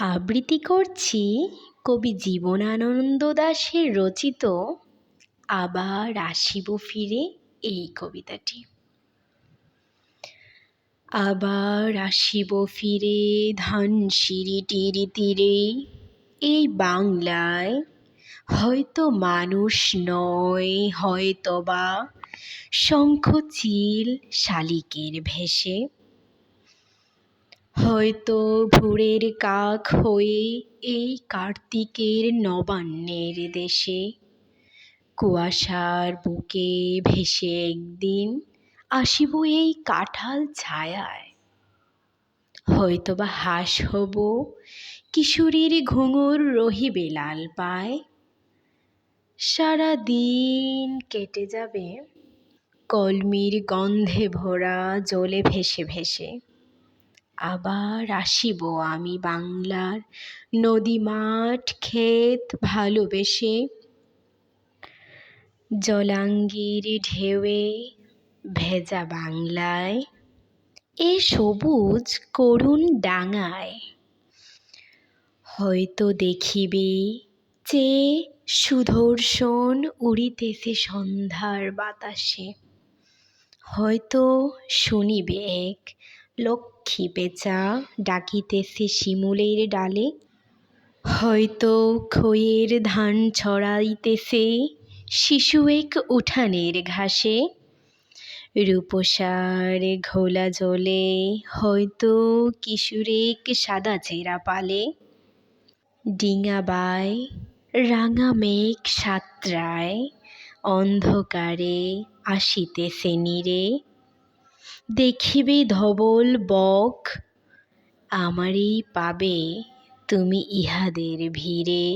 আবৃত্তি করছি কবি জীবনানন্দ দাশের রচিত আবার আসিব ফিরে এই কবিতাটি। আবার আসিব ফিরে ধানসিঁড়িটির তীরে, এই বাংলায় হয়তো মানুষ নয়, হয়তোবা শঙ্খ চিল শালিকের ভেসে, হয়তো ভোরের কাক হয়ে এই কার্তিকের নবান্নের দেশে কুয়াশার বুকে ভেসে একদিন আসিব এই কাঁঠাল ছায়ায়। হয়তোবা হাঁস হব, কিশোরীর ঘুঙুর রহিবে লাল পায়, সারা দিন কেটে যাবে কলমির গন্ধে ভরা জলে ভেসে ভেসে। আবার আসিব আমি বাংলার নদী মাঠ ক্ষেত ভালোবেসে, জলাঙ্গির ঢেউয়ে ভেজা বাংলায়, এ সবুজ করুণ ডাঙায়। হয়তো দেখিবে চেয়ে সুদর্শন উড়িতেছে সন্ধ্যার বাতাসে, হয়তো শুনিবে এক লক্ষ্মী পেঁচা ডাকিতেছে শিমুলের ডালে, হয়তো খইয়ের ধান ছড়াইতেছে শিশু এক উঠানের ঘাসে, রূপসার ঘোলা জলে হয়তো কিশোর এক সাদা চেরা পালে। ডিঙাবায় রাঙা মেঘ সাতরায় অন্ধকারে আসিতেছে নীরে, দেখিবে ধবল বক আমারই পাবে তুমি ইহাদের ভিড়ে।